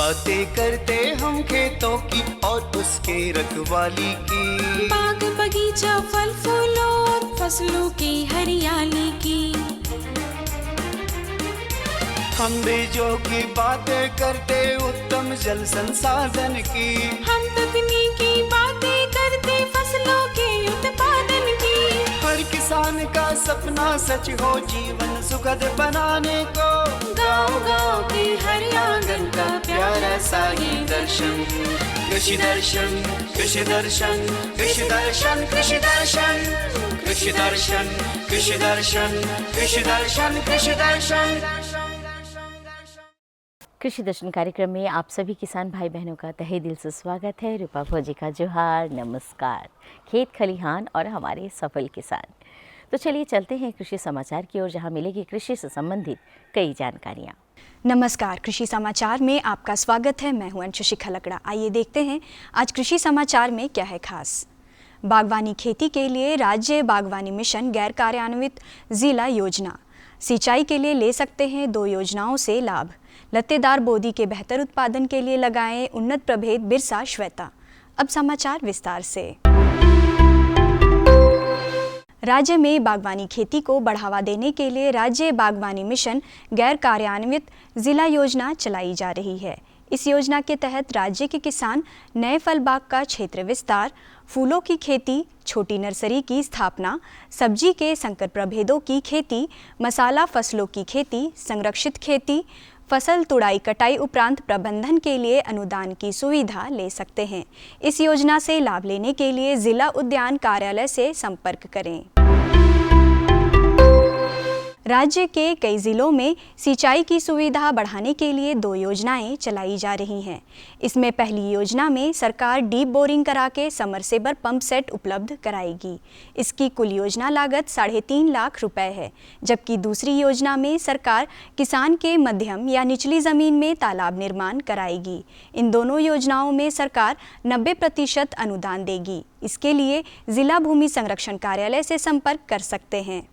बातें करते हम खेतों की और उसके रखवाली की, बाग बगीचा फल फूलों और फसलों की हरियाली की। हम बीजों की बातें करते उत्तम जल संसाधन की, हम तकनीकी बातें करते फसलों के उत्पादन की। हर किसान का सपना सच हो जीवन सुखद बनाने को, गाँव-गाँव के हर आंगन का प्यारा सा ये दर्शन। कृषि दर्शन, कृषि दर्शन, कृषि दर्शन, कृषि दर्शन, कृषि दर्शन, कृषि दर्शन, कृषि दर्शन, कृषि दर्शन। कृषि दर्शन कार्यक्रम में आप सभी किसान भाई बहनों का तहे दिल से स्वागत है। रूपा भोजी का जोहार, नमस्कार। खेत खलिहान और हमारे सफल किसान। तो चलिए चलते हैं कृषि समाचार की ओर, जहां मिलेगी कृषि से संबंधित कई जानकारियां। नमस्कार, कृषि समाचार में आपका स्वागत है। मैं हूं अंशुशिखा लकड़ा। आइए देखते हैं आज कृषि समाचार में क्या है खास। बागवानी खेती के लिए राज्य बागवानी मिशन गैर कार्यान्वित जिला योजना। सिंचाई के लिए ले सकते हैं 2 योजनाओं से लाभ। लत्तेदार बोदी के बेहतर उत्पादन के लिए लगाएं उन्नत प्रभेद बिरसा श्वेता। अब समाचार विस्तार से। राज्य में बागवानी खेती को बढ़ावा देने के लिए राज्य बागवानी मिशन गैर कार्यान्वित जिला योजना चलाई जा रही है। इस योजना के तहत राज्य के किसान नए फल बाग का क्षेत्र विस्तार, फूलों की खेती, छोटी नर्सरी की स्थापना, सब्जी के संकर प्रभेदों की खेती, मसाला फसलों की खेती, संरक्षित खेती, फसल तुड़ाई कटाई उपरांत प्रबंधन के लिए अनुदान की सुविधा ले सकते हैं। इस योजना से लाभ लेने के लिए जिला उद्यान कार्यालय से संपर्क करें। राज्य के कई जिलों में सिंचाई की सुविधा बढ़ाने के लिए 2 योजनाएं चलाई जा रही हैं। इसमें पहली योजना में सरकार डीप बोरिंग करा के समरसेबल पंप सेट उपलब्ध कराएगी। इसकी कुल योजना लागत 3.5 लाख रुपए है, जबकि दूसरी योजना में सरकार किसान के मध्यम या निचली जमीन में तालाब निर्माण कराएगी। इन दोनों योजनाओं में सरकार 90% अनुदान देगी। इसके लिए जिला भूमि संरक्षण कार्यालय से संपर्क कर सकते हैं।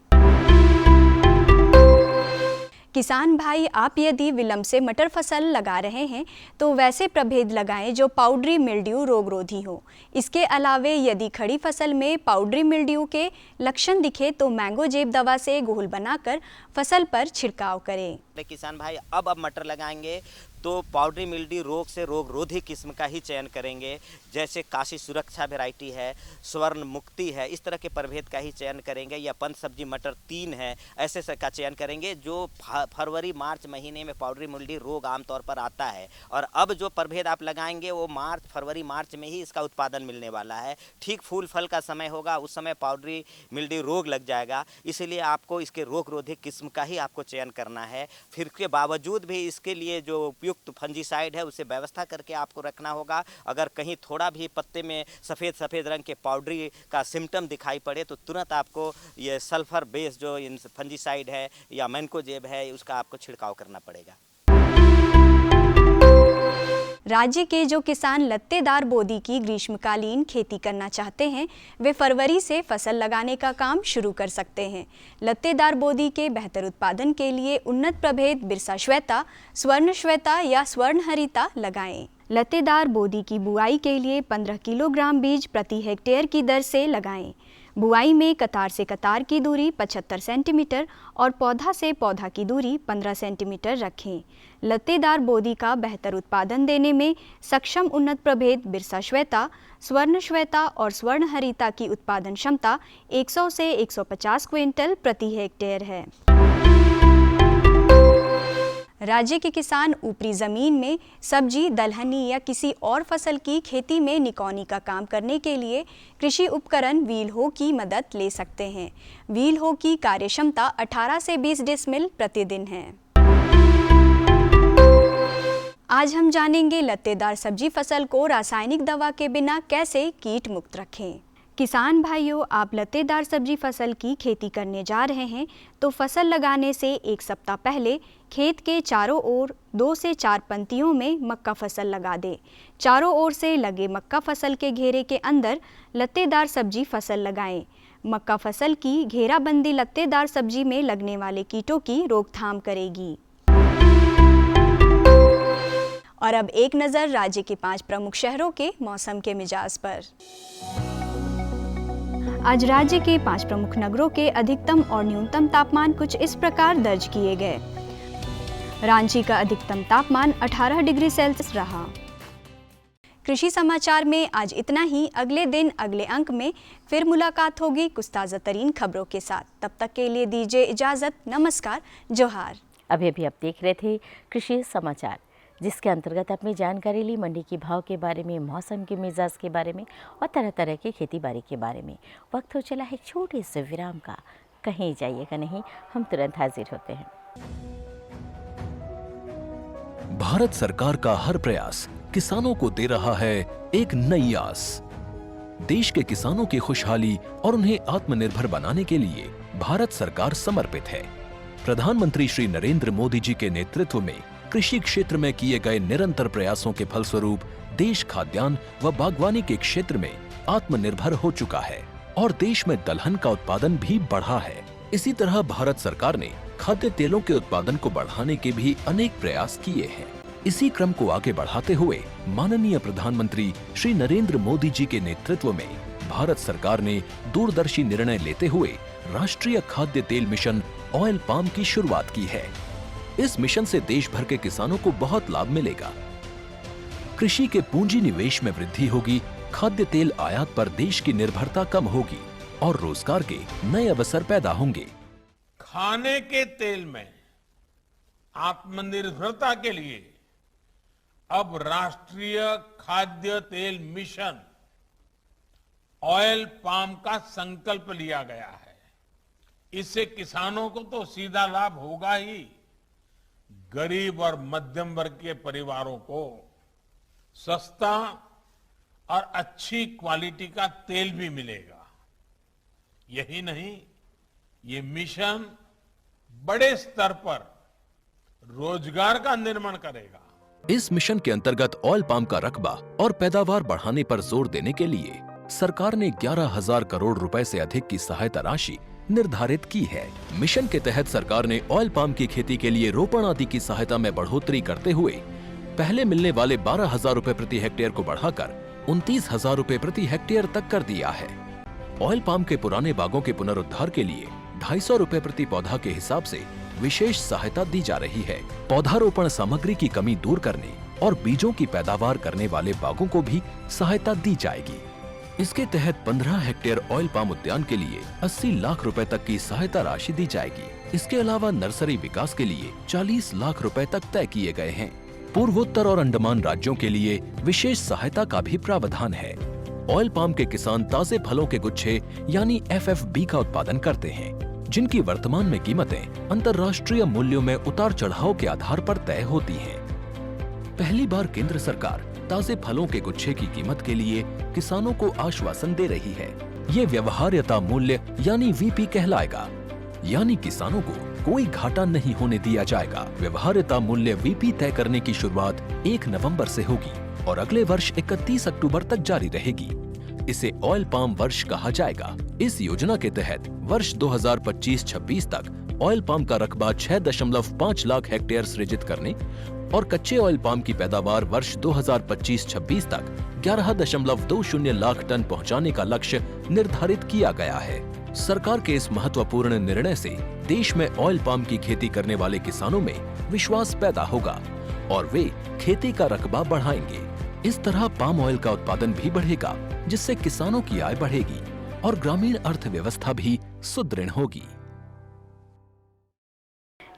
किसान भाई, आप यदि विलंब से मटर फसल लगा रहे हैं तो वैसे प्रभेद लगाएं जो पाउडरी मिल्ड्यू रोगरोधी हो। इसके अलावे यदि खड़ी फसल में पाउडरी मिल्ड्यू के लक्षण दिखे तो मैंगो जेब दवा से घोल बनाकर फसल पर छिड़काव करें। किसान भाई अब मटर लगाएंगे तो पाउडरी मिल्ड्यू रोग से रोग रोधी किस्म का ही चयन करेंगे। जैसे काशी सुरक्षा वैरायटी है, स्वर्ण मुक्ति है, इस तरह के प्रभेद का ही चयन करेंगे। या पंच सब्जी मटर 3 है, ऐसे का चयन करेंगे जो फरवरी मार्च महीने में पाउडरी मिल्ड्यू रोग आमतौर पर आता है। और अब जो प्रभेद आप लगाएंगे वो फरवरी मार्च में ही इसका उत्पादन मिलने वाला है। ठीक फूल फल का समय होगा, उस समय पाउडरी मिल्ड्यू रोग लग जाएगा। इसीलिए आपको इसके रोग रोधी किस्म का ही आपको चयन करना है। फिर के बावजूद भी इसके लिए जो उपयुक्त फंजीसाइड है उसे व्यवस्था करके आपको रखना होगा। अगर कहीं थोड़ा भी पत्ते में सफ़ेद रंग के पाउडरी का सिम्टम दिखाई पड़े तो तुरंत आपको ये सल्फर बेस जो फंजीसाइड है या मैंकोजेब है उसका आपको छिड़काव करना पड़ेगा। राज्य के जो किसान लत्तेदार बोदी की ग्रीष्मकालीन खेती करना चाहते हैं वे फरवरी से फसल लगाने का काम शुरू कर सकते हैं। लत्तेदार बोदी के बेहतर उत्पादन के लिए उन्नत प्रभेद बिरसा श्वेता, स्वर्ण श्वेता या स्वर्ण हरिता लगाएं। लत्तेदार बोदी की बुआई के लिए 15 किलोग्राम बीज प्रति हेक्टेयर की दर से लगाएं। बुआई में कतार से कतार की दूरी 75 सेंटीमीटर और पौधा से पौधा की दूरी 15 सेंटीमीटर रखें। लत्तेदार बोदी का बेहतर उत्पादन देने में सक्षम उन्नत प्रभेद बिरसा श्वेता, स्वर्ण श्वेता और स्वर्ण हरिता की उत्पादन क्षमता 100 से 150 क्विंटल प्रति हेक्टेयर है। राज्य के किसान ऊपरी जमीन में सब्जी, दलहनी या किसी और फसल की खेती में निकौनी का काम करने के लिए कृषि उपकरण व्हील हो की मदद ले सकते हैं। व्हील हो की कार्यक्षमता 18 से 20 डेसिमल प्रतिदिन है। आज हम जानेंगे लत्तेदार सब्जी फसल को रासायनिक दवा के बिना कैसे कीट मुक्त रखें। किसान भाइयों, आप लत्तेदार सब्जी फसल की खेती करने जा रहे हैं तो फसल लगाने से 1 सप्ताह पहले खेत के चारों ओर 2 से 4 पंक्तियों में मक्का फसल लगा दें। चारों ओर से लगे मक्का फसल के घेरे के अंदर लत्तेदार सब्जी फसल लगाएं। मक्का फसल की घेराबंदी लत्तेदार सब्जी में लगने वाले कीटों की रोकथाम करेगी। और अब एक नज़र राज्य के 5 प्रमुख शहरों के मौसम के मिजाज पर। आज राज्य के 5 प्रमुख नगरों के अधिकतम और न्यूनतम तापमान कुछ इस प्रकार दर्ज किए गए। रांची का अधिकतम तापमान 18 डिग्री सेल्सियस रहा। कृषि समाचार में आज इतना ही। अगले दिन अगले अंक में फिर मुलाकात होगी कुछ ताज़ा तरीन खबरों के साथ। तब तक के लिए दीजिए इजाज़त। नमस्कार, जोहार। अभी आप देख रहे थे कृषि समाचार, जिसके अंतर्गत आपने जानकारी ली मंडी के भाव के बारे में, मौसम के मिजाज के बारे में और तरह तरह की खेती बाड़ी के बारे में। वक्त हो चला है एक छोटे से विराम का। कहीं जाइएगा नहीं, हम तुरंत हाजिर होते हैं। भारत सरकार का हर प्रयास किसानों को दे रहा है एक नई आस। देश के किसानों की खुशहाली और उन्हें आत्मनिर्भर बनाने के लिए भारत सरकार समर्पित है। प्रधानमंत्री श्री नरेंद्र मोदी जी के नेतृत्व में कृषि क्षेत्र में किए गए निरंतर प्रयासों के फलस्वरूप देश खाद्यान्न व बागवानी के क्षेत्र में आत्मनिर्भर हो चुका है और देश में दलहन का उत्पादन भी बढ़ा है। इसी तरह भारत सरकार ने खाद्य तेलों के उत्पादन को बढ़ाने के भी अनेक प्रयास किए हैं। इसी क्रम को आगे बढ़ाते हुए माननीय प्रधानमंत्री श्री नरेंद्र मोदी जी के नेतृत्व में भारत सरकार ने दूरदर्शी निर्णय लेते हुए राष्ट्रीय खाद्य तेल मिशन ऑयल पाम की शुरुआत की है। इस मिशन से देश भर के किसानों को बहुत लाभ मिलेगा। कृषि के पूंजी निवेश में वृद्धि होगी, खाद्य तेल आयात पर देश की निर्भरता कम होगी और रोजगार के नए अवसर पैदा होंगे। खाने के तेल में आत्मनिर्भरता के लिए अब राष्ट्रीय खाद्य तेल मिशन ऑयल पाम का संकल्प लिया गया है। इससे किसानों को तो सीधा लाभ होगा ही, गरीब और मध्यम वर्ग के परिवारों को सस्ता और अच्छी क्वालिटी का तेल भी मिलेगा। यही नहीं, ये मिशन बड़े स्तर पर रोजगार का निर्माण करेगा। इस मिशन के अंतर्गत ऑयल पाम का रकबा और पैदावार बढ़ाने पर जोर देने के लिए सरकार ने 11,000 करोड़ रुपए से अधिक की सहायता राशि निर्धारित की है। मिशन के तहत सरकार ने ऑयल पाम की खेती के लिए रोपण आदि की सहायता में बढ़ोतरी करते हुए पहले मिलने वाले 12,000 रुपए प्रति हेक्टेयर को बढ़ाकर 29,000 रुपए प्रति हेक्टेयर तक कर दिया है। ऑयल पाम के पुराने बागों के पुनरुद्धार के लिए 250 रुपए प्रति पौधा के हिसाब से विशेष सहायता दी जा रही है। पौधारोपण सामग्री की कमी दूर करने और बीजों की पैदावार करने वाले बागों को भी सहायता दी जाएगी। इसके तहत 15 हेक्टेयर ऑयल पाम उद्यान के लिए 80 लाख रुपए तक की सहायता राशि दी जाएगी। इसके अलावा नर्सरी विकास के लिए 40 लाख रुपए तक तय किए गए हैं। पूर्वोत्तर और अंडमान राज्यों के लिए विशेष सहायता का भी प्रावधान है। ऑयल पाम के किसान ताजे फलों के गुच्छे यानी FFB का उत्पादन करते हैं, जिनकी वर्तमान में कीमतें अंतर्राष्ट्रीय मूल्यों में उतार चढ़ाव के आधार पर तय होती हैं। पहली बार केंद्र सरकार ताजे फलों के गुच्छे की कीमत के लिए किसानों को आश्वासन दे रही है। ये व्यवहार्यता मूल्य यानी VP कहलाएगा, यानी किसानों को कोई घाटा नहीं होने दिया जाएगा। व्यवहार्यता मूल्य VP तय करने की शुरुआत 1 नवंबर से होगी और अगले वर्ष 31 अक्टूबर तक जारी रहेगी। इसे ऑयल पाम वर्ष कहा जाएगा। इस योजना के तहत वर्ष 2025-26 तक ऑयल पाम का रकबा 6.5 लाख हेक्टेयर सृजित करने और कच्चे ऑयल पाम की पैदावार वर्ष 2025-26 तक 11.20 लाख टन पहुंचाने का लक्ष्य निर्धारित किया गया है। सरकार के इस महत्वपूर्ण निर्णय से देश में ऑयल पाम की खेती करने वाले किसानों में विश्वास पैदा होगा और वे खेती का रकबा बढ़ाएंगे। इस तरह पाम ऑयल का उत्पादन भी बढ़ेगा, जिससे किसानों की आय बढ़ेगी और ग्रामीण अर्थव्यवस्था भी सुदृढ़ होगी।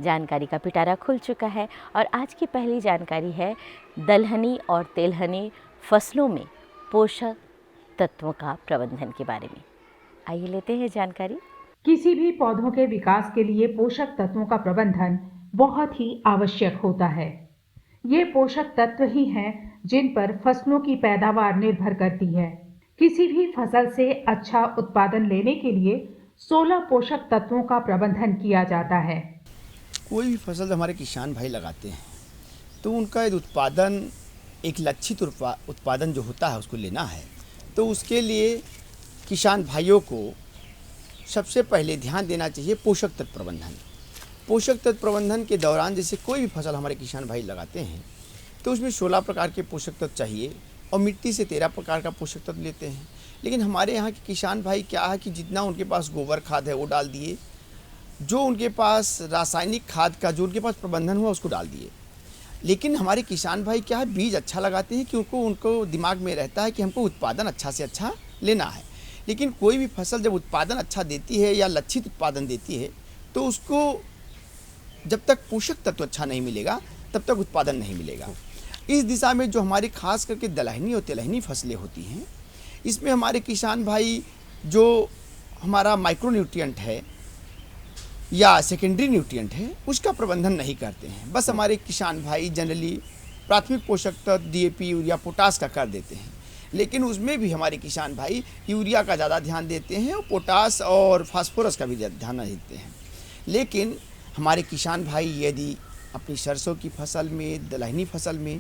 जानकारी का पिटारा खुल चुका है और आज की पहली जानकारी है दलहनी और तेलहनी फसलों में पोषक तत्वों का प्रबंधन के बारे में। आइए लेते हैं जानकारी। किसी भी पौधों के विकास के लिए पोषक तत्वों का प्रबंधन बहुत ही आवश्यक होता है। ये पोषक तत्व ही हैं जिन पर फसलों की पैदावार निर्भर करती है। किसी भी फसल से अच्छा उत्पादन लेने के लिए 16 पोषक तत्वों का प्रबंधन किया जाता है। कोई भी फसल हमारे किसान भाई लगाते हैं तो उनका उत्पादन एक लक्षित उत्पादन जो होता है उसको लेना है, तो उसके लिए किसान भाइयों को सबसे पहले ध्यान देना चाहिए पोषक तत्व प्रबंधन। पोषक तत्व प्रबंधन के दौरान जैसे कोई भी फसल हमारे किसान भाई लगाते हैं तो उसमें 16 प्रकार के पोषक तत्व चाहिए और मिट्टी से 13 प्रकार का पोषक तत्व लेते हैं। लेकिन हमारे यहाँ के किसान भाई क्या है कि जितना उनके पास गोबर खाद है वो डाल दिए, जो उनके पास रासायनिक खाद का जो उनके पास प्रबंधन हुआ उसको डाल दिए। लेकिन हमारे किसान भाई क्या है, बीज अच्छा लगाते हैं क्योंकि उनको दिमाग में रहता है कि हमको उत्पादन अच्छा से अच्छा लेना है। लेकिन कोई भी फसल जब उत्पादन अच्छा देती है या लक्षित उत्पादन देती है तो उसको जब तक पोषक तत्व अच्छा नहीं मिलेगा तब तक उत्पादन नहीं मिलेगा। इस दिशा में जो हमारी खास करके दलहनी और तिलहनी फसलें होती हैं, इसमें हमारे किसान भाई जो हमारा माइक्रोन्यूट्रिएंट है या सेकेंडरी न्यूट्रिएंट है उसका प्रबंधन नहीं करते हैं। बस हमारे किसान भाई जनरली प्राथमिक पोषक तत्व DAP, यूरिया, पोटास का कर देते हैं। लेकिन उसमें भी हमारे किसान भाई यूरिया का ज़्यादा ध्यान देते हैं और पोटास और फास्फोरस का भी ध्यान देते हैं। लेकिन हमारे किसान भाई यदि अपनी सरसों की फसल में, दलहनी फसल में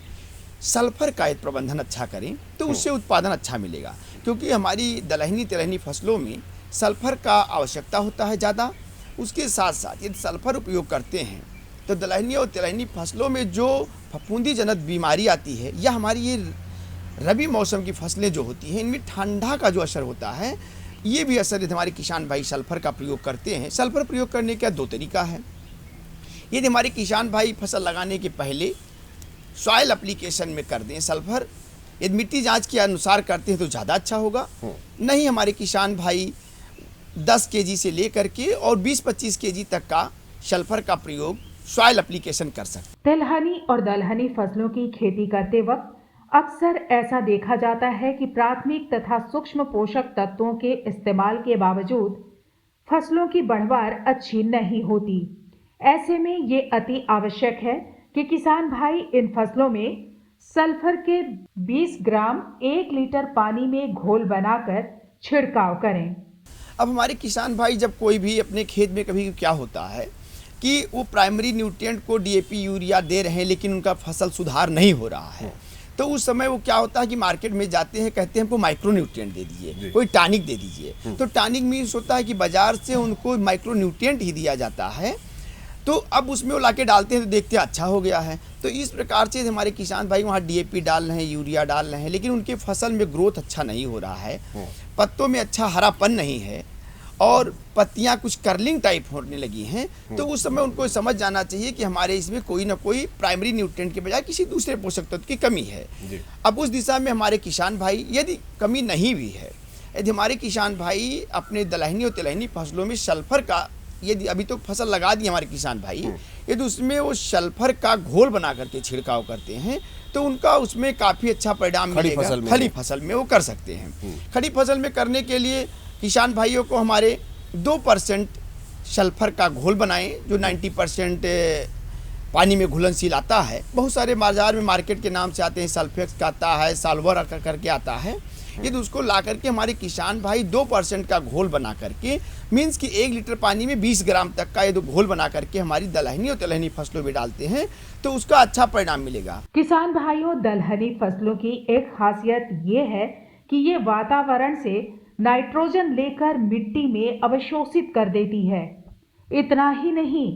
सल्फर का प्रबंधन अच्छा करें तो उससे उत्पादन अच्छा मिलेगा, क्योंकि हमारी दलहनी तिलहनी फसलों में सल्फर का आवश्यकता होता है ज़्यादा। उसके साथ साथ यदि सल्फर उपयोग करते हैं तो दलहनी और तिलहनी फसलों में जो फफूंदी जनक बीमारी आती है या हमारी ये रबी मौसम की फसलें जो होती हैं इनमें ठंडा का जो असर होता है, ये भी असर हमारे किसान भाई सल्फर का प्रयोग करते हैं। सल्फर प्रयोग करने का 2 तरीका है। यदि हमारे किसान भाई फसल लगाने के पहले सॉइल एप्लीकेशन में कर दें सल्फर, यदि मिट्टी जांच के अनुसार करते हैं तो ज़्यादा अच्छा होगा। नहीं, हमारे किसान भाई 10 kg से लेकर के और 20-25 kg तक का सल्फर का प्रयोग सॉइल एप्लीकेशन कर सकते। तिलहनी और दलहनी फसलों की खेती करते वक्त अक्सर ऐसा देखा जाता है कि प्राथमिक तथा सूक्ष्म पोषक तत्वों के इस्तेमाल के बावजूद फसलों की बढ़वार अच्छी नहीं होती। ऐसे में ये अति आवश्यक है कि किसान भाई इन फसलों में सल्फर के 20 ग्राम 1 लीटर पानी में घोल बनाकर छिड़काव करें। अब हमारे किसान भाई जब कोई भी अपने खेत में कभी क्या होता है कि वो प्राइमरी न्यूट्रिएंट को DAP, यूरिया दे रहे हैं लेकिन उनका फसल सुधार नहीं हो रहा है, तो उस समय वो क्या होता है कि मार्केट में जाते हैं, कहते हैं हमको माइक्रो न्यूट्रिएंट दे दीजिए, कोई टॉनिक दे दीजिए। तो टॉनिक मीन्स होता है कि बाजार से उनको माइक्रो न्यूट्रिएंट ही दिया जाता है, तो अब उसमें वो लाके डालते हैं तो देखते हैं अच्छा हो गया है। तो इस प्रकार से हमारे किसान भाई वहाँ DAP डाल रहे हैं, यूरिया डाल रहे हैं, लेकिन उनके फसल में ग्रोथ अच्छा नहीं हो रहा है, पत्तों में अच्छा हरापन नहीं है और पत्तियां कुछ कर्लिंग टाइप होने लगी हैं। तो उस समय उनको समझ जाना चाहिए कि हमारे इसमें कोई ना कोई प्राइमरी न्यूट्रिएंट के बजाय किसी दूसरे पोषक तत्व की कमी है। अब उस दिशा में हमारे किसान भाई, यदि कमी नहीं भी है, यदि हमारे किसान भाई अपने दलहनी और तिलहनी फसलों में सल्फर का, यदि अभी तो फसल लगा दी हमारे किसान भाई, यदि उसमें वो सल्फर का घोल बना करके छिड़काव करते हैं तो उनका उसमें काफ़ी अच्छा परिणाम मिलेगा। खड़ी फसल में वो कर सकते हैं। खड़ी फसल में करने के लिए किसान भाइयों को हमारे 2% सल्फर का घोल बनाएं, जो 90% पानी में घुलनशील आता है। बहुत सारे बाजार में मार्केट के नाम से आते हैं, सल्फेक्स का आता है, साल्वर करके आता है। यदि उसको ला करके हमारे किसान भाई 2% का घोल बना करके, मीन्स कि 1 लीटर पानी में 20 ग्राम तक का यदि घोल बना करके हमारी दलहनी और तिलहनी फसलों में डालते हैं तो उसका अच्छा परिणाम मिलेगा। किसान भाइयों, दलहनी फसलों की एक खासियत ये है कि ये वातावरण से नाइट्रोजन लेकर मिट्टी में अवशोषित कर देती है। इतना ही नहीं,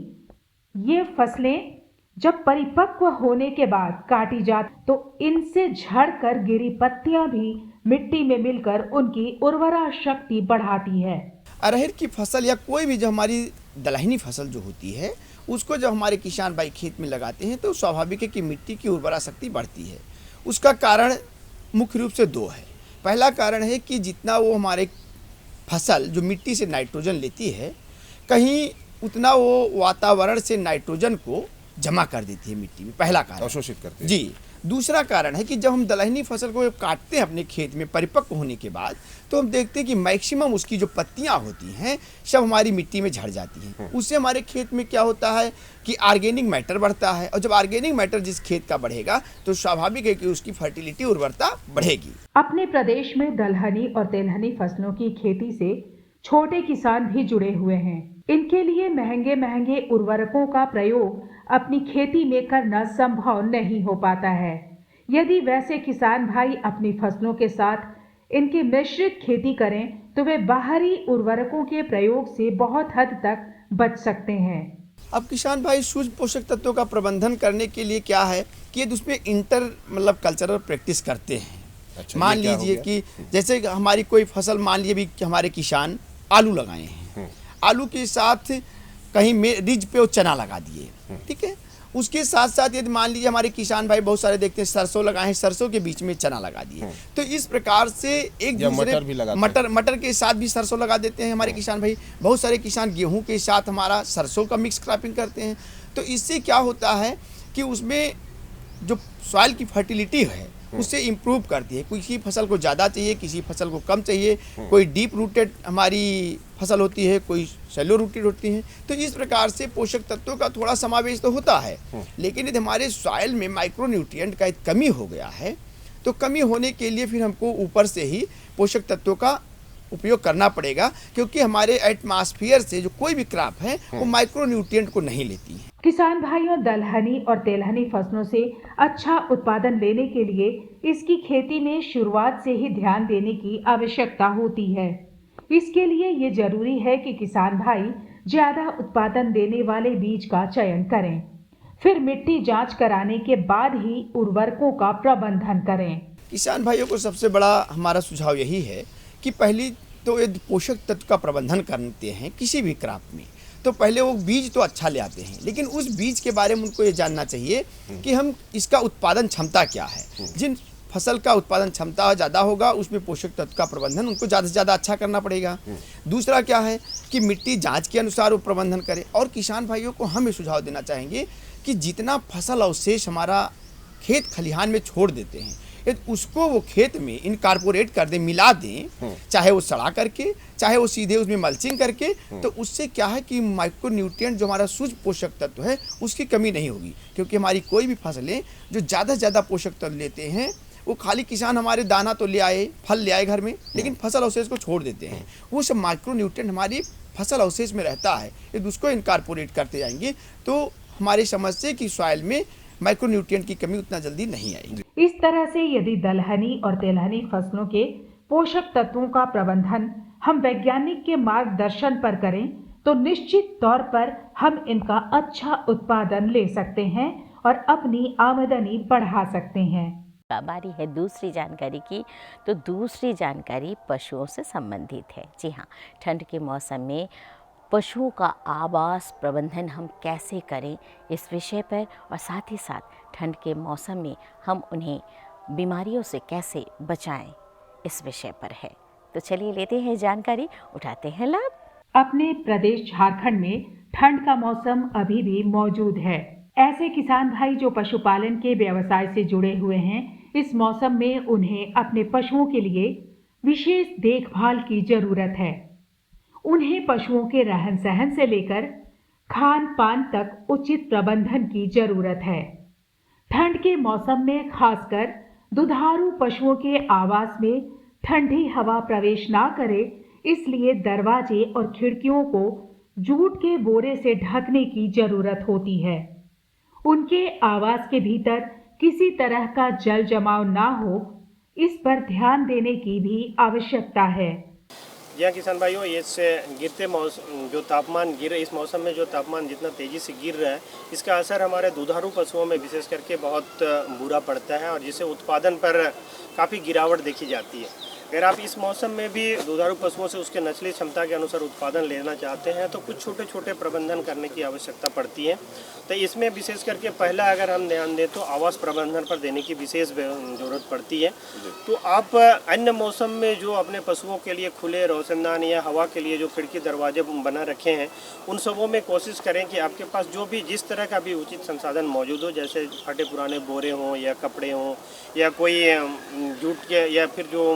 ये फसलें जब परिपक्व होने के बाद काटी जाती तो इनसे झड़कर गिरी पत्तियां भी मिट्टी में मिलकर उनकी उर्वरा शक्ति बढ़ाती है। अरहर की फसल या कोई भी जो हमारी दलहनी फसल जो होती है उसको जब हमारे किसान भाई खेत में लगाते हैं तो स्वाभाविक है कि मिट्टी की उर्वरा शक्ति बढ़ती है। उसका कारण मुख्य रूप से 2 है। पहला कारण है कि जितना वो हमारे फसल जो मिट्टी से नाइट्रोजन लेती है, कहीं उतना वो वातावरण से नाइट्रोजन को जमा कर देती है मिट्टी में, पहला कारण अवशोषित करती है। जी। दूसरा कारण है कि जब हम दलहनी फसल को काटते हैं अपने खेत में परिपक्व होने के बाद, तो हम देखते हैं कि मैक्सिमम उसकी जो पत्तियां होती हैं सब हमारी मिट्टी में झड़ जाती हैं। उससे हमारे खेत में क्या होता है कि ऑर्गेनिक मैटर बढ़ता है, और जब ऑर्गेनिक मैटर जिस खेत का बढ़ेगा तो स्वाभाविक है कि उसकी फर्टिलिटी, उर्वरता बढ़ेगी। अपने प्रदेश में दलहनी और तिलहनी फसलों की खेती से छोटे किसान भी जुड़े हुए हैं। इनके लिए महंगे महंगे उर्वरकों का प्रयोग अपनी खेती में करना संभव नहीं हो पाता है। यदि वैसे किसान भाई अपनी फसलों के साथ इनकी मिश्रित खेती करें तो वे बाहरी उर्वरकों के प्रयोग से बहुत हद तक बच सकते हैं। अब किसान भाई सूक्ष्म पोषक तत्वों का प्रबंधन करने के लिए क्या है कि यदि उसमें मतलब कल्चरल प्रैक्टिस करते हैं। अच्छा, मान ये क्या हो लीजिए गया? कि जैसे हमारी कोई फसल, मान लीजिए भी कि हमारे किसान आलू लगाए हैं, आलू के साथ कहीं रिज पे वो चना लगा दिए, ठीक है। उसके साथ साथ यदि मान लीजिए हमारे किसान भाई बहुत सारे देखते हैं सरसों लगाए हैं, सरसों के बीच में चना लगा दिए, तो इस प्रकार से एक या दूसरे मटर भी लगाते हैं। मटर के साथ भी सरसों लगा देते हैं हमारे किसान भाई। बहुत सारे किसान गेहूं के साथ हमारा सरसों का मिक्स क्रॉपिंग करते हैं। तो इससे क्या होता है कि उसमें जो सॉइल की फर्टिलिटी है उससे इम्प्रूव करती है। किसी फसल को ज़्यादा चाहिए, किसी फसल को कम चाहिए, कोई डीप रूटेड हमारी फसल होती है, कोई शैलो रूटेड होती है। तो इस प्रकार से पोषक तत्वों का थोड़ा समावेश तो होता है, लेकिन यदि हमारे सॉइल में माइक्रोन्यूट्रिएंट का कमी हो गया है तो कमी होने के लिए फिर हमको ऊपर से ही पोषक तत्वों का उपयोग करना पड़ेगा, क्योंकि हमारे एटमॉस्फेयर से जो कोई भी क्रॉप है वो माइक्रोन्यूट्रिएंट को नहीं लेती है। किसान भाइयों, दलहनी और तेलहनी फसलों से अच्छा उत्पादन लेने के लिए इसकी खेती में शुरुआत से ही ध्यान देने की आवश्यकता होती है। इसके लिए ये जरूरी है कि किसान भाई ज्यादा उत्पादन देने वाले बीज का चयन करें, फिर मिट्टी जांच कराने के बाद ही उर्वरकों का प्रबंधन करें। किसान भाइयों को सबसे बड़ा हमारा सुझाव यही है कि पहली तो यदि पोषक तत्व का प्रबंधन करते हैं किसी भी क्रॉप में, तो पहले वो बीज तो अच्छा ले आते हैं, लेकिन उस बीज के बारे में उनको ये जानना चाहिए कि हम इसका उत्पादन क्षमता क्या है। जिन फसल का उत्पादन क्षमता ज़्यादा होगा उसमें पोषक तत्व का प्रबंधन उनको ज़्यादा से ज़्यादा अच्छा करना पड़ेगा। दूसरा क्या है कि मिट्टी जांच के अनुसार वो प्रबंधन करें। और किसान भाइयों को हम ये सुझाव देना चाहेंगे कि जितना फसल अवशेष हमारा खेत खलिहान में छोड़ देते हैं यदि उसको वो खेत में इनकॉर्पोरेट कर दें, मिला दें, चाहे वो सड़ा करके, चाहे वो सीधे उसमें मल्चिंग करके, तो उससे क्या है कि माइक्रोन्यूट्रिएंट जो हमारा सूक्ष्म पोषक तत्व है उसकी कमी नहीं होगी। क्योंकि हमारी कोई भी फसलें जो ज़्यादा से ज़्यादा पोषक तत्व लेते हैं वो खाली किसान हमारे दाना तो ले आए, फल ले आए घर में, लेकिन फसल अवशेष को छोड़ देते हैं। वो सब माइक्रोन्यूट्रिएंट हमारी फसल अवशेष में रहता है, यदि उसको इनकॉर्पोरेट करते जाएंगे तो हमारी समझ से कि सॉइल में माइक्रोन्यूट्रिएंट की कमी उतना जल्दी नहीं आएगी। इस तरह से यदि दलहनी और तेलहनी फसलों के पोषक तत्वों का प्रबंधन हम वैज्ञानिक के मार्गदर्शन पर करें तो निश्चित तौर पर हम इनका अच्छा उत्पादन ले सकते हैं और अपनी आमदनी बढ़ा सकते हैं। बारी है दूसरी जानकारी की, तो दूसरी जानकारी पशुओं से संबंधित है। जी हाँ, ठंड के मौसम में पशुओं का आवास प्रबंधन हम कैसे करें इस विषय पर, और साथ ही साथ ठंड के मौसम में हम उन्हें बीमारियों से कैसे बचाएं इस विषय पर है। तो चलिए लेते हैं जानकारी, उठाते हैं लाभ। अपने प्रदेश झारखंड में ठंड का मौसम अभी भी मौजूद है। ऐसे किसान भाई जो पशुपालन के व्यवसाय से जुड़े हुए हैं, इस मौसम में उन्हें अपने पशुओं के लिए विशेष देखभाल की जरूरत है। उन्हें पशुओं के रहन सहन से लेकर खान पान तक उचित प्रबंधन की जरूरत है। ठंड के मौसम में खासकर दुधारू पशुओं के आवास में ठंडी हवा प्रवेश ना करे, इसलिए दरवाजे और खिड़कियों को जूट के बोरे से ढकने की जरूरत होती है। उनके आवास के भीतर किसी तरह का जल जमाव ना हो, इस पर ध्यान देने की भी आवश्यकता है। यह किसान भाइयों, इससे गिरते मौसम जो तापमान इस मौसम में जो तापमान जितना तेज़ी से गिर रहा है, इसका असर हमारे दुधारू पशुओं में विशेष करके बहुत बुरा पड़ता है और जिससे उत्पादन पर काफ़ी गिरावट देखी जाती है। अगर आप इस मौसम में भी दुधारू पशुओं से उसके नस्ली क्षमता के अनुसार उत्पादन लेना चाहते हैं तो कुछ छोटे छोटे प्रबंधन करने की आवश्यकता पड़ती है। तो इसमें विशेष करके पहला अगर हम ध्यान दें तो आवास प्रबंधन पर देने की विशेष ज़रूरत पड़ती है। तो आप अन्य मौसम में जो अपने पशुओं के लिए खुले रोशनदान या हवा के लिए जो खिड़की दरवाजे बना रखे हैं, उन सबों में कोशिश करें कि आपके पास जो भी जिस तरह का भी उचित संसाधन मौजूद हो, जैसे फटे पुराने बोरे हों या कपड़े हों या कोई जूट के या फिर जो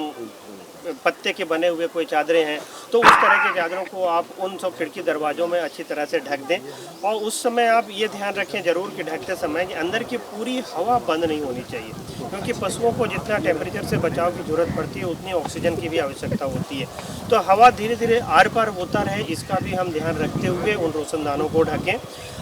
पत्ते के बने हुए कोई चादरें हैं, तो उस तरह के चादरों को आप उन सब खिड़की दरवाज़ों में अच्छी तरह से ढक दें। और उस समय आप ये ध्यान रखें ज़रूर कि ढकते समय कि अंदर की पूरी हवा बंद नहीं होनी चाहिए, क्योंकि पशुओं को जितना टेम्परेचर से बचाव की ज़रूरत पड़ती है उतनी ऑक्सीजन की भी आवश्यकता होती है। तो हवा धीरे धीरे आर पार होता रहे, इसका भी हम ध्यान रखते हुए उन रोशनदानों को ढकें।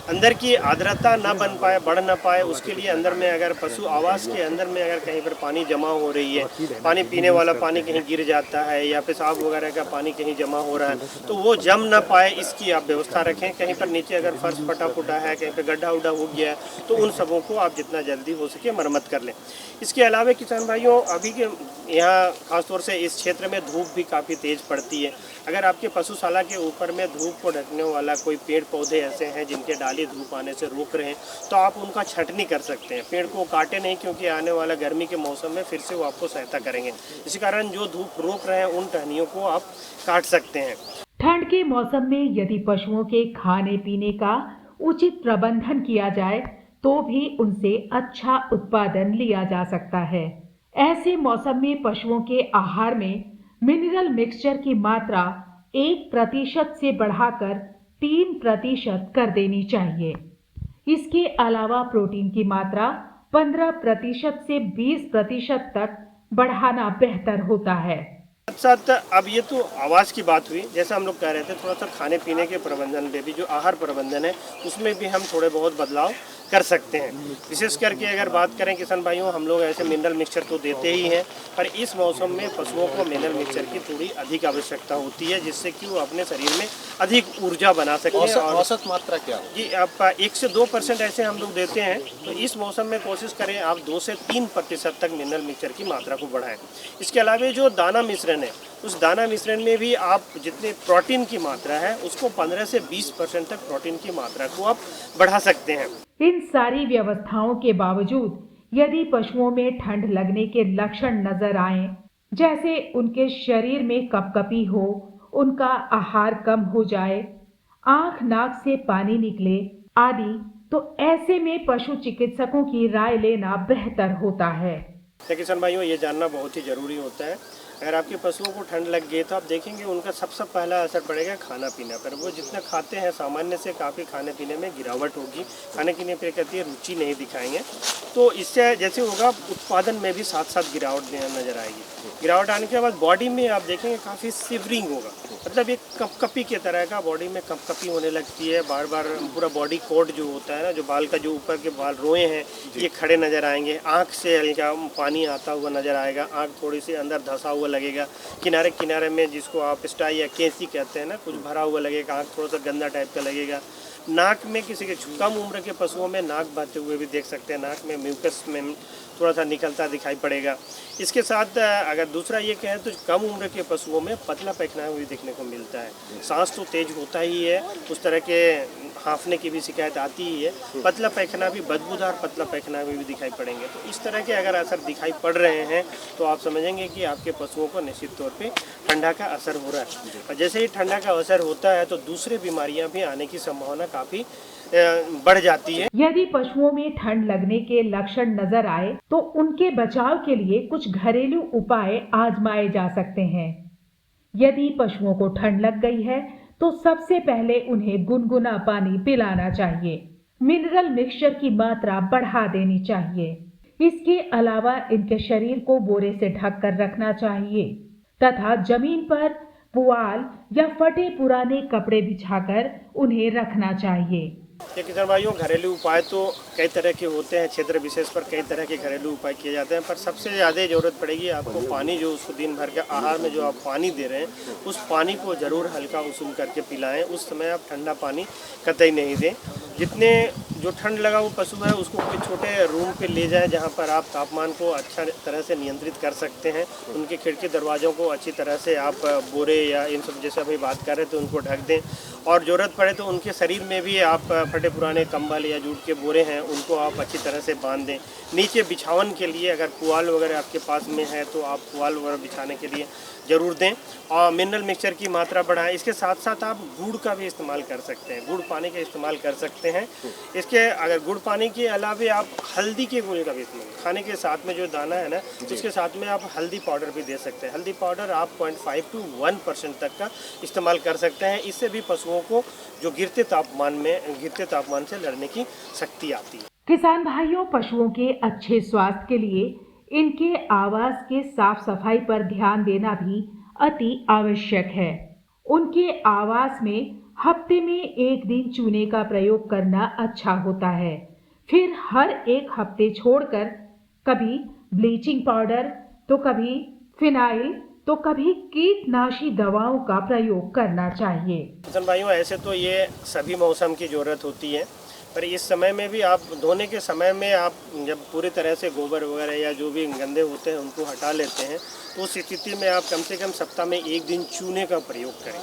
अंदर की आर्द्रता ना बन पाए, बढ़ ना पाए, उसके लिए अंदर में अगर पशु आवास के अंदर में अगर कहीं पर पानी जमा हो रही है, पानी पीने वाला पानी कहीं गिर जा आता है या पेशाब वगैरह का पानी कहीं जमा हो रहा है तो वो जम ना पाए, इसकी आप व्यवस्था रखें। कहीं पर नीचे अगर फर्श फटा फुटा है, कहीं पर गड्ढा उड्ढा हो गया है तो उन सबों को आप जितना जल्दी हो सके मरम्मत कर लें। इसके अलावा किसान भाइयों, अभी के यहाँ खासतौर से इस क्षेत्र में धूप भी काफ़ी तेज़ पड़ती है। अगर आपके पशुशाला के ऊपर में धूप को ढकने वाला कोई पेड़ पौधे ऐसे हैं जिनके डाली धूप आने से रोक रहे हैं तो आप उनका छटनी कर सकते हैं। पेड़ को काटे नहीं, क्योंकि आने वाला गर्मी के मौसम में फिर से वो आपको सहायता करेंगे। इसी कारण जो धूप रोक रहे हैं उन टहनियों को आप काट सकते हैं। ठंड के मौसम में यदि पशुओं के खाने पीने का उचित प्रबंधन किया जाए तो भी उनसे अच्छा उत्पादन लिया जा सकता है। ऐसे मौसम में पशुओं के आहार में मिनरल मिक्सचर की मात्रा 1% से बढ़ाकर 3% कर देनी चाहिए। इसके अलावा प्रोटीन की मात्रा 15% से 20% तक बढ़ाना बेहतर होता है। साथ अब ये तो आवाज़ की बात हुई, जैसा हम लोग कह रहे थे, थोड़ा सा खाने पीने के प्रबंधन में भी, जो आहार प्रबंधन है उसमें भी हम थोड़े बहुत बदलाव कर सकते हैं। विशेष करके अगर बात करें किसान भाइयों, हम लोग ऐसे मिनरल मिक्सचर तो देते ही हैं, पर इस मौसम में पशुओं को मिनरल मिक्सचर की थोड़ी अधिक आवश्यकता होती है, जिससे कि वो अपने शरीर में अधिक ऊर्जा बना सकें। और औसत मात्रा क्या है? जी, आप 1 से 2% ऐसे हम लोग देते हैं। तो इस मौसम में कोशिश करें आप 2 से 3% तक मिनरल मिक्सचर की मात्रा को बढ़ाएं। इसके अलावा जो दाना मिश्रण है, उस दाना मिश्रण में भी आप जितने प्रोटीन की मात्रा है उसको 15 से 20% तक प्रोटीन की मात्रा को आप बढ़ा सकते हैं। इन सारी व्यवस्थाओं के बावजूद यदि पशुओं में ठंड लगने के लक्षण नजर आए, जैसे उनके शरीर में कपकपी हो, उनका आहार कम हो जाए, आंख नाक से पानी निकले आदि, तो ऐसे में पशु चिकित्सकों की राय लेना बेहतर होता है। किसान भाइयों, ये जानना बहुत ही जरूरी होता है। अगर आपके पशुओं को ठंड लग गई तो आप देखेंगे उनका सबसे पहला असर पड़ेगा खाना पीना पर। वो जितना खाते हैं सामान्य से काफ़ी खाने पीने में गिरावट होगी, खाने पीने पर कहती है रुचि नहीं दिखाएंगे। तो इससे जैसे होगा उत्पादन में भी साथ साथ गिरावट नज़र आएगी। गिरावट आने के बाद बॉडी में आप देखेंगे काफ़ी सिवरिंग होगा, मतलब एक कपकपी की तरह का बॉडी में कपकपी होने लगती है। बार बार पूरा बॉडी कोट जो होता है ना, जो बाल का जो ऊपर के बाल रोए हैं ये खड़े नज़र आएंगे। आँख से हल्का पानी आता हुआ नज़र आएगा, आँख थोड़ी सी अंदर धंसा हुआ लगेगा, किनारे किनारे में जिसको आप स्टाई या कैंची कहते हैं ना, कुछ भरा हुआ लगेगा, आँख थोड़ा सा गंदा टाइप का लगेगा। नाक में किसी के कम उम्र के पशुओं में नाक बहते हुए भी देख सकते हैं, नाक में म्यूकस में थोड़ा सा निकलता दिखाई पड़ेगा। इसके साथ अगर दूसरा ये कहें तो कम उम्र के पशुओं में पतला पैखाना भी देखने को मिलता है। सांस तो तेज होता ही है, उस तरह के हाँफने की भी शिकायत आती ही है। पतला पैखाना भी, बदबूदार पतला पैखाना भी दिखाई पड़ेंगे। तो इस तरह के अगर असर दिखाई पड़ रहे हैं तो आप समझेंगे कि आपके पशुओं को निश्चित तौर पे ठंडा का असर हो रहा है। और जैसे ही ठंडा का असर होता है तो दूसरी बीमारियां भी आने की संभावना काफ़ी बढ़ जाती है। यदि पशुओं में ठंड लगने के लक्षण नजर आए तो उनके बचाव के लिए कुछ घरेलू उपाय आजमाए जा सकते हैं। यदि पशुओं को ठंड लग गई है तो सबसे पहले उन्हें गुनगुना पानी पिलाना चाहिए। मिनरल मिक्सचर की मात्रा बढ़ा देनी चाहिए। इसके अलावा इनके शरीर को बोरे से ढक कर रखना चाहिए तथा जमीन पर पुआल या फटे पुराने कपड़े बिछाकर उन्हें रखना चाहिए। किसान भाइयों, घरेलू उपाय तो कई तरह के होते हैं, क्षेत्र विशेष पर कई तरह के घरेलू उपाय किए जाते हैं, पर सबसे ज़्यादा ज़रूरत पड़ेगी आपको पानी। जो उसको दिन भर के आहार में जो आप पानी दे रहे हैं उस पानी को ज़रूर हल्का उसूल करके पिलाएं। उस समय आप ठंडा पानी कतई नहीं दें। जितने जो ठंड लगा वो पशु है उसको कोई छोटे रूम पे ले जाएं जहाँ पर आप तापमान को अच्छा तरह से नियंत्रित कर सकते हैं। उनके खिड़की दरवाज़ों को अच्छी तरह से आप बोरे या इन सब जैसे अभी बात कर रहे थे उनको ढक दें। और ज़रूरत पड़े तो उनके शरीर में भी आप फटे पुराने कंबल या जूट के बोरे हैं उनको आप अच्छी तरह से बांध दें। नीचे बिछावन के लिए अगर पुआल वगैरह आपके पास में है तो आप पुआल वगैरह बिछाने के लिए ज़रूर दें। और मिनरल मिक्सचर की मात्रा बढ़ाएं। इसके साथ साथ आप गुड़ का भी इस्तेमाल कर सकते हैं, गुड़ पानी का इस्तेमाल कर सकते हैं। इसके अगर गुड़ पानी के अलावा आप हल्दी के गुड़ का भी इस्तेमाल, खाने के साथ में जो दाना है ना उसके साथ में आप हल्दी पाउडर भी दे सकते हैं। हल्दी पाउडर आप 0.5 to 1% तक का इस्तेमाल कर सकते हैं। इससे भी पशुओं को जो गिरते तापमान से लड़ने की शक्ति आती है। किसान भाइयों, पशुओं के अच्छे स्वास्थ्य के लिए इनके आवास के साफ सफाई पर ध्यान देना भी अति आवश्यक है। उनके आवास में हफ्ते में एक दिन चूने का प्रयोग करना अच्छा होता है। फिर हर एक हफ्ते छोड़कर कभी ब्लीचिंग पाउडर तो कभी फिनाइल तो कभी कीटनाशी दवाओं का प्रयोग करना चाहिए। किसान भाइयों, ऐसे तो ये सभी मौसम की ज़रूरत होती है, पर इस समय में भी आप धोने के समय में आप जब पूरी तरह से गोबर वगैरह या जो भी गंदे होते हैं उनको हटा लेते हैं, तो उस स्थिति में आप कम से कम सप्ताह में एक दिन चूने का प्रयोग करें।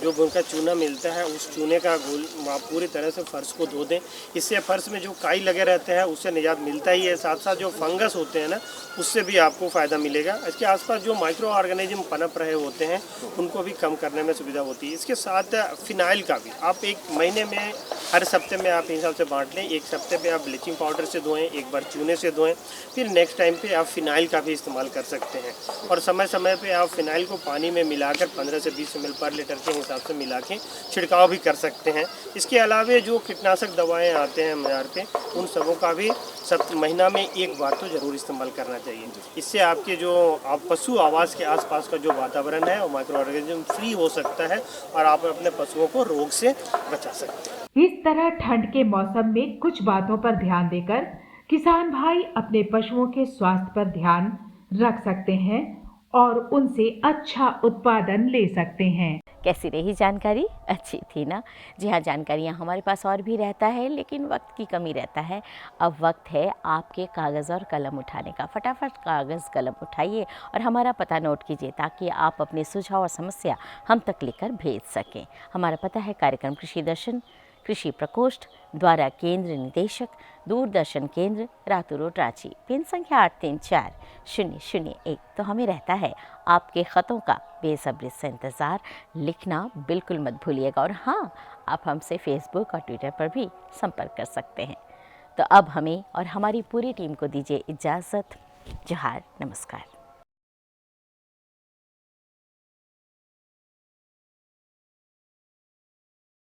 जो उनका चूना मिलता है उस चूने का घोल आप पूरी तरह से फर्श को धो दें। इससे फर्श में जो काई लगे रहते हैं उससे निजात मिलता ही है, साथ साथ जो फंगस होते हैं ना उससे भी आपको फ़ायदा मिलेगा। इसके आसपास जो माइक्रो ऑर्गेनिज्म पनप रहे होते हैं उनको भी कम करने में सुविधा होती है। इसके साथ फिनाइल का भी आप एक महीने में हर सप्ते में आप हिसाब से बांट लें। एक सप्ते पे आप ब्लीचिंग पाउडर से धोएं, एक बार चूने से धोएं, फिर नेक्स्ट टाइम पे आप फिनाइल का भी इस्तेमाल कर सकते हैं। और समय समय पे आप फिनाइल को पानी में मिलाकर 15 से 20 ml पर लीटर के हिसाब से मिला के छिड़काव भी कर सकते हैं। इसके अलावा जो कीटनाशक दवाएं आते हैं बाजार पे, उन सबों का भी महीना में एक बार तो ज़रूर इस्तेमाल करना चाहिए। इससे आपके जो आप पशु आवास के आसपास का जो वातावरण है वो माइक्रो ऑर्गेनिज्म फ्री हो सकता है और आप अपने पशुओं को रोग से बचा सकते हैं। इस तरह ठंड के मौसम में कुछ बातों पर ध्यान देकर किसान भाई अपने पशुओं के स्वास्थ्य पर ध्यान रख सकते हैं और उनसे अच्छा उत्पादन ले सकते हैं। कैसी रही जानकारी? अच्छी थी ना? जी हाँ, जानकारियाँ हमारे पास और भी रहता है, लेकिन वक्त की कमी रहता है। अब वक्त है आपके कागज़ और कलम उठाने का। फटाफट कागज़ कलम उठाइए और हमारा पता नोट कीजिए ताकि आप अपने सुझाव और समस्या हम तक लेकर भेज सकें। हमारा पता है कार्यक्रम कृषि दर्शन, कृषि प्रकोष्ठ, द्वारा केंद्र निदेशक, दूरदर्शन केंद्र, रातू रोड, रांची, पिन संख्या 834001। तो हमें रहता है आपके ख़तों का बेसब्री से इंतज़ार। लिखना बिल्कुल मत भूलिएगा और हाँ, आप हमसे फेसबुक और ट्विटर पर भी संपर्क कर सकते हैं। तो अब हमें और हमारी पूरी टीम को दीजिए इजाज़त। जोहार, नमस्कार।